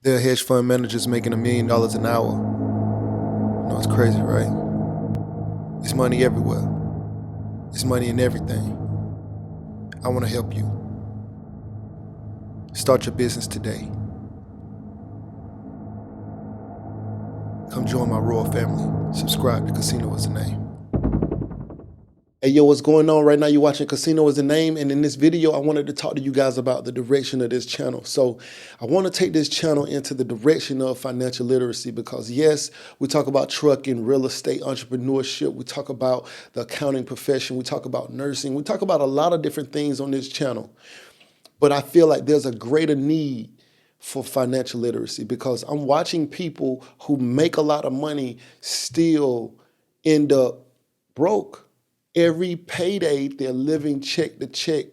There are hedge fund managers making $1 million an hour. You know, it's crazy, right? It's money everywhere. It's money in everything. I want to help you. Start your business today. Come join my royal family. Subscribe to Casino is the name. Hey, yo, what's going on right now? You're watching Casino is the Name, and in this video, I wanted to talk to you guys about the direction of this channel. So I want to take this channel into the direction of financial literacy because, yes, we talk about trucking, real estate, entrepreneurship. We talk about the accounting profession. We talk about nursing. We talk about a lot of different things on this channel. But I feel like there's a greater need for financial literacy because I'm watching people who make a lot of money still end up broke. Every payday, they're living check to check.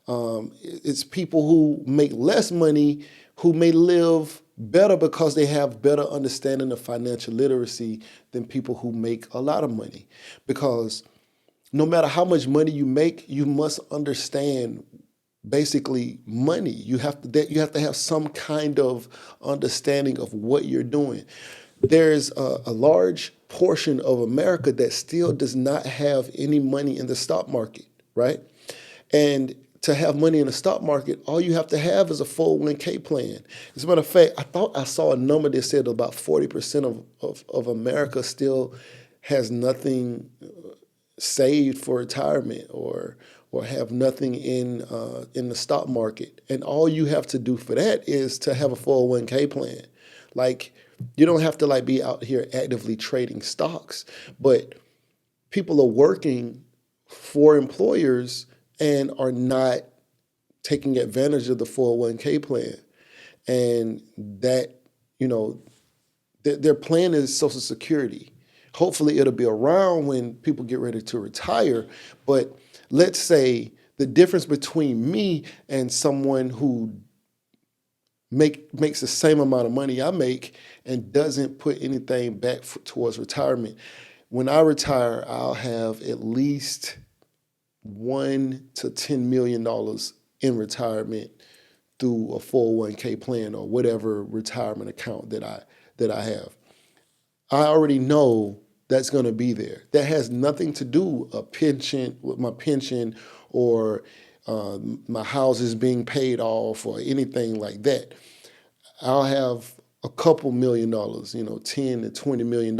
It's people who make less money who may live better because they have better understanding of financial literacy than people who make a lot of money. Because no matter how much money you make, you must understand basically money. You have to have some kind of understanding of what you're doing. There's a large portion of America that still does not have any money in the stock market, right? And to have money in the stock market, all you have to have is a 401k plan. As a matter of fact, I thought I saw a number that said about 40% of America still has nothing saved for retirement or have nothing in the stock market. And all you have to do for that is to have a 401k plan. Like, you don't have to like be out here actively trading stocks, but people are working for employers and are not taking advantage of the 401k plan. And that, you know, their plan is Social Security. Hopefully it'll be around when people get ready to retire. But let's say the difference between me and someone who makes the same amount of money I make and doesn't put anything back towards retirement. When I retire, I'll have at least $1 to $10 million in retirement through a 401k plan or whatever retirement account that I have. I already know that's going to be there. That has nothing to do a pension with my pension or my house is being paid off or anything like that. I'll have a couple $1 million, $10 to $20 million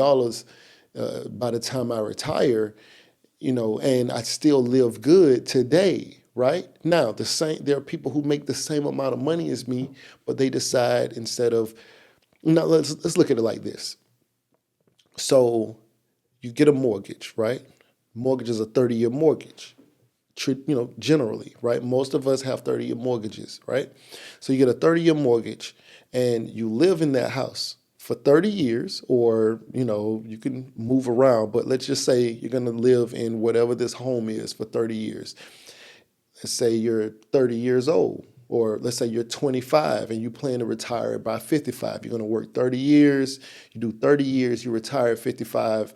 by the time I retire, and I still live good today. Right now, there are people who make the same amount of money as me, but they decide instead of now let's look at it like this. So you get a mortgage, right? Mortgage is a 30-year mortgage, generally, right? Most of us have 30-year mortgages, right? So you get a 30-year mortgage and you live in that house for 30 years, or, you can move around, but let's just say you're going to live in whatever this home is for 30 years. Let's say you're 30 years old, or let's say you're 25 and you plan to retire by 55. You're going to work 30 years, you do 30 years, you retire at 55,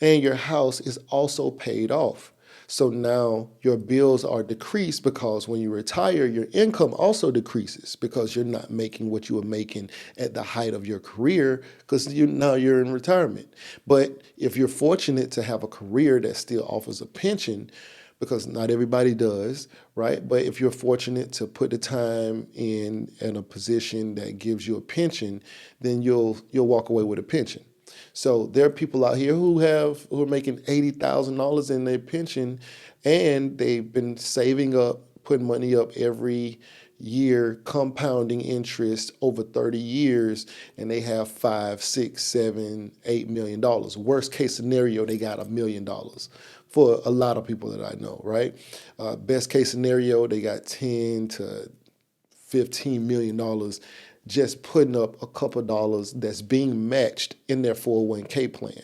and your house is also paid off. So now your bills are decreased because when you retire, your income also decreases because you're not making what you were making at the height of your career because now you're in retirement. But if you're fortunate to have a career that still offers a pension, because not everybody does, right? But if you're fortunate to put the time in a position that gives you a pension, then you'll walk away with a pension. So there are people out here who are making $80,000 in their pension, and they've been saving up, putting money up every year, compounding interest over 30 years, and they have $5, 6, 7, $8 million. Worst case scenario, they got $1 million for a lot of people that I know, right? Best case scenario, they got 10 to $15 million just putting up a couple dollars that's being matched in their 401k plan.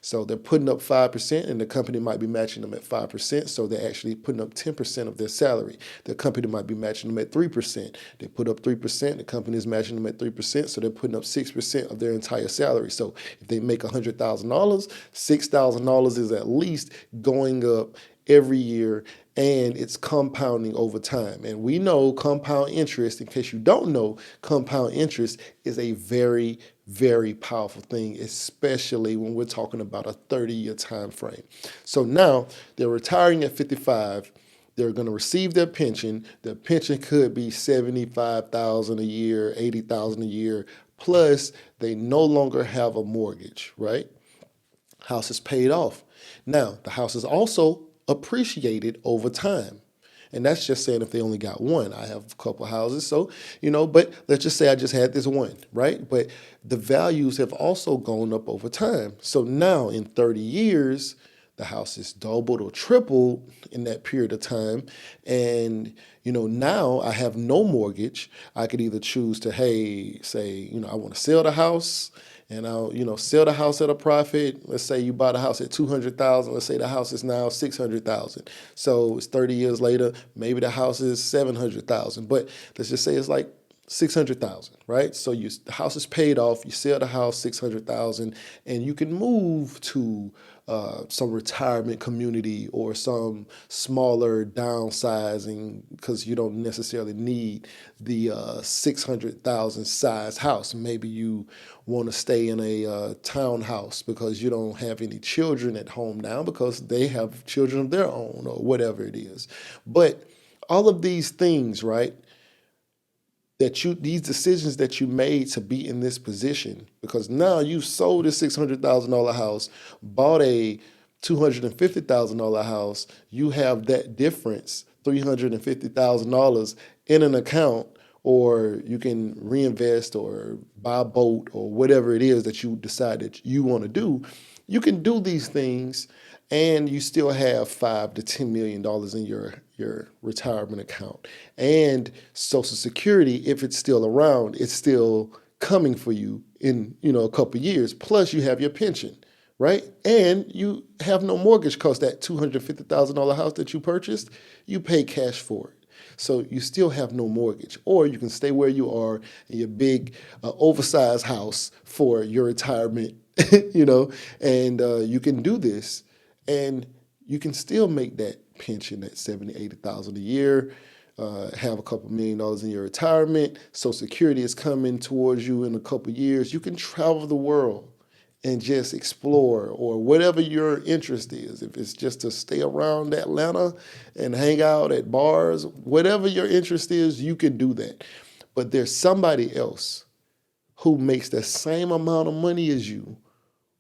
So they're putting up 5% and the company might be matching them at 5%. So they're actually putting up 10% of their salary. The company might be matching them at 3%. They put up 3%, the company is matching them at 3%. So they're putting up 6% of their entire salary. So if they make $100,000, $6,000 is at least going up every year, and it's compounding over time. And we know compound interest, in case you don't know, compound interest is a very, very powerful thing, especially when we're talking about a 30-year time frame. So now they're retiring at 55. They're going to receive their pension. Their pension could be 75,000 a year, 80,000 a year. Plus, they no longer have a mortgage, right? House is paid off. Now, the house is also appreciated over time. And that's just saying if they only got one. I have a couple houses, so, but let's just say I just had this one, right? But the values have also gone up over time. So now in 30 years, the house is doubled or tripled in that period of time. And, now I have no mortgage. I could either choose to, hey, say, I want to sell the house and I'll, sell the house at a profit. Let's say you bought a house at 200,000. Let's say the house is now 600,000. So it's 30 years later, maybe the house is 700,000. But let's just say it's like 600,000, right? So the house is paid off. You sell the house 600,000, and you can move to some retirement community or some smaller downsizing because you don't necessarily need the 600,000 size house. Maybe you want to stay in a townhouse because you don't have any children at home now because they have children of their own or whatever it is. But all of these things, right? These decisions that you made to be in this position, because now you sold a $600,000 house, bought a $250,000 house, you have that difference, $350,000 in an account, or you can reinvest or buy a boat or whatever it is that you decide that you want to do. You can do these things and you still have $5 to $10 million in your retirement account. And Social Security, if it's still around, it's still coming for you in a couple of years. Plus you have your pension, right? And you have no mortgage cost. That $250,000 house that you purchased, you pay cash for it. So you still have no mortgage. Or you can stay where you are in your big oversized house for your retirement, and you can do this. And you can still make that pension at $70,000, $80,000 a year, have a couple $1 million in your retirement. Social Security is coming towards you in a couple years. You can travel the world and just explore, or whatever your interest is. If it's just to stay around Atlanta and hang out at bars, whatever your interest is, you can do that. But there's somebody else who makes the same amount of money as you,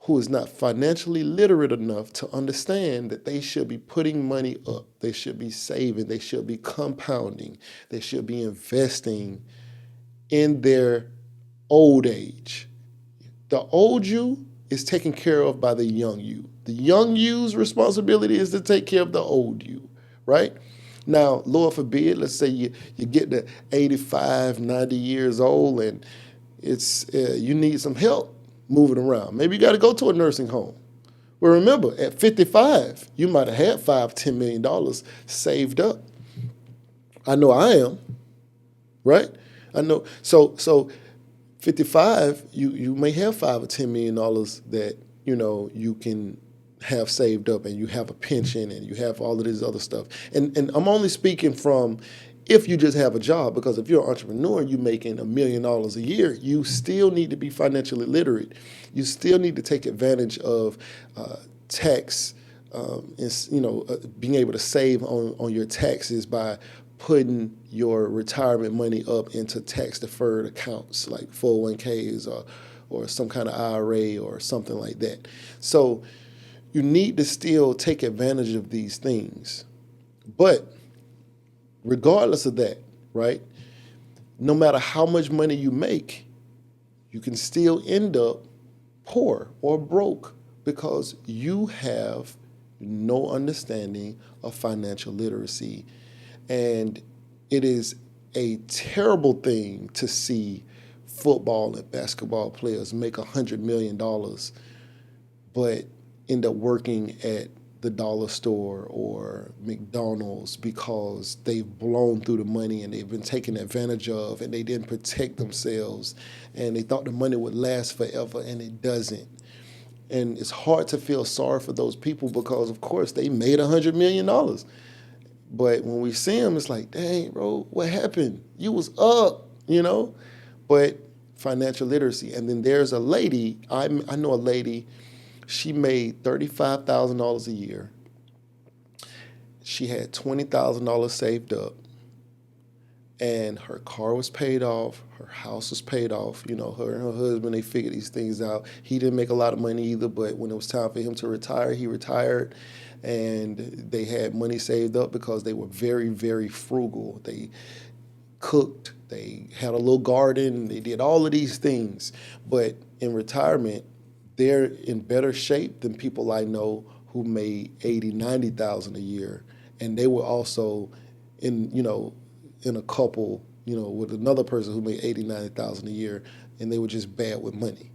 who is not financially literate enough to understand that they should be putting money up, they should be saving, they should be compounding, they should be investing in their old age. The old you is taken care of by the young you. The young you's responsibility is to take care of the old you, right? Now, Lord forbid, let's say you get to 85, 90 years old and it's you need some help moving around. Maybe you got to go to a nursing home. Well, remember, at 55, you might have had $5-10 million saved up. I know I am, right? I know. So 55, you may have $5 or $10 million that you can have saved up, and you have a pension, and you have all of this other stuff. And I'm only speaking from if you just have a job, because if you're an entrepreneur and you're making $1 million a year, you still need to be financially literate. You still need to take advantage of tax, being able to save on your taxes by putting your retirement money up into tax deferred accounts like 401ks or some kind of IRA or something like that. So you need to still take advantage of these things. But regardless of that, right, no matter how much money you make, you can still end up poor or broke because you have no understanding of financial literacy. And it is a terrible thing to see football and basketball players make $100 million, but end up working at the dollar store or McDonald's because they've blown through the money and they've been taken advantage of, and they didn't protect themselves, and they thought the money would last forever, and it doesn't. And it's hard to feel sorry for those people because, of course, they made $100 million. But when we see them, it's like, dang, bro, what happened? You was up, But financial literacy. And then there's a lady, I know a lady, she made $35,000 a year. She had $20,000 saved up. And her car was paid off. Her house was paid off. Her and her husband, they figured these things out. He didn't make a lot of money either, but when it was time for him to retire, he retired. And they had money saved up because they were very, very frugal. They cooked. They had a little garden. They did all of these things. But in retirement, they're in better shape than people I know who made $80,000, $90,000 a year. And they were also in a couple, with another person who made $80,000, $90,000 a year, and they were just bad with money.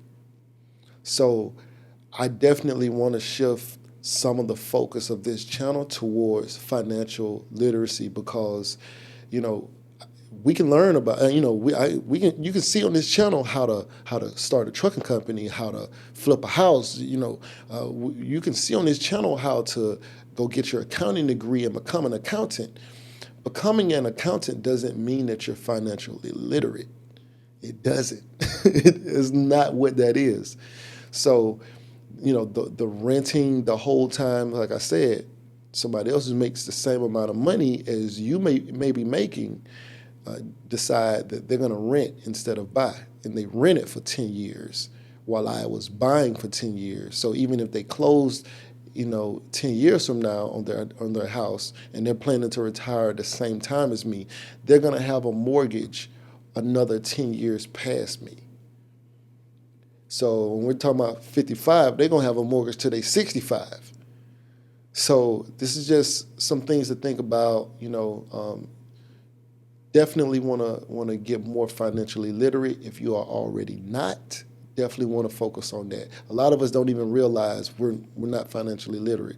So I definitely want to shift some of the focus of this channel towards financial literacy because, we can learn about, you can see on this channel how to start a trucking company, how to flip a house. You can see on this channel how to go get your accounting degree and become an accountant. Becoming an accountant doesn't mean that you're financially literate. It doesn't. It is not what that is. So, the renting the whole time, like I said, somebody else who makes the same amount of money as you may be making, decide that they're going to rent instead of buy. And they rent it for 10 years while I was buying for 10 years. So even if they closed 10 years from now on their house and they're planning to retire at the same time as me, they're going to have a mortgage another 10 years past me. So when we're talking about 55, they're going to have a mortgage till they're 65. So this is just some things to think about, definitely want to get more financially literate. If you are already not, definitely want to focus on that. A lot of us don't even realize we're not financially literate.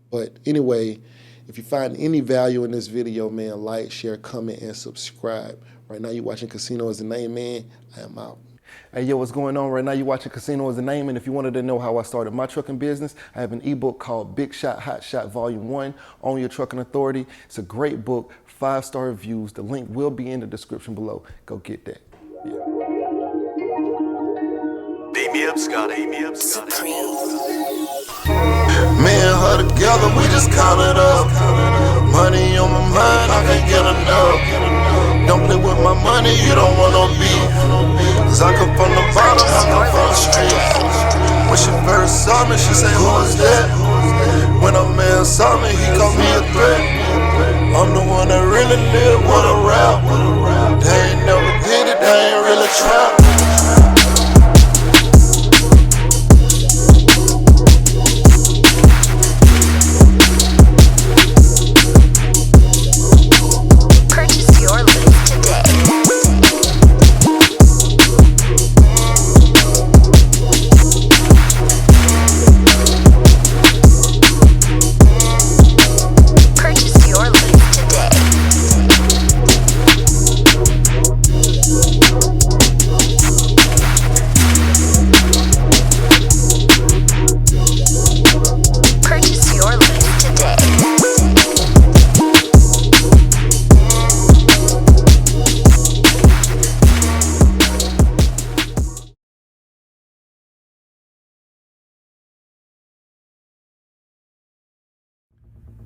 But anyway, if you find any value in this video, man, like, share, comment, and subscribe. Right now you're watching Casino is the Name, man. I am out. Hey, yo, what's going on? Right now you're watching Casino is the Name, and if you wanted to know how I started my trucking business, I have an ebook called Big Shot, Hot Shot Volume 1, Own Your Trucking Authority. It's a great book, 5-star reviews. The link will be in the description below. Go get that. Yeah. Beat me up, Scotty. Me up, Scotty. Me and her together, we just count it up. Money on my mind, I can't get enough. Don't play with my money, you don't want no beef. Cause I come from the bottom, I come from the street. When she first saw me, she said, who is that? When a man saw me, he called me a threat. I'm the one that really live, wanna rap. They ain't never did it, they ain't really trap.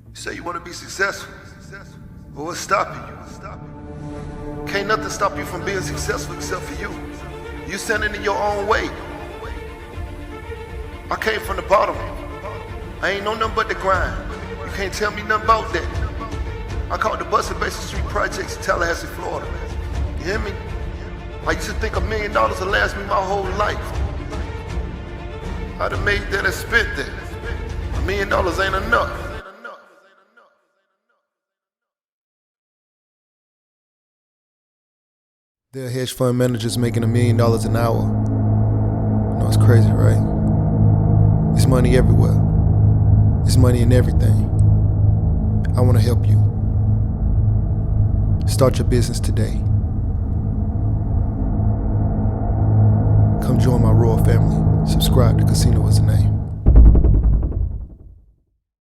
You say you want to be successful. Well, what's stopping you? Can't nothing stop you from being successful except for you. You standing in your own way. I came from the bottom. I ain't know nothing but the grind. You can't tell me nothing about that. I called the Bus and Basic Street Projects in Tallahassee, Florida. You hear me? I used to think $1 million would last me my whole life. I'd have made that and spent that. $1 million ain't enough. There are hedge fund managers making $1 million an hour. You know, it's crazy, right? It's money everywhere. It's money in everything. I want to help you. Start your business today. Come join my royal family. Subscribe to Casino is the name.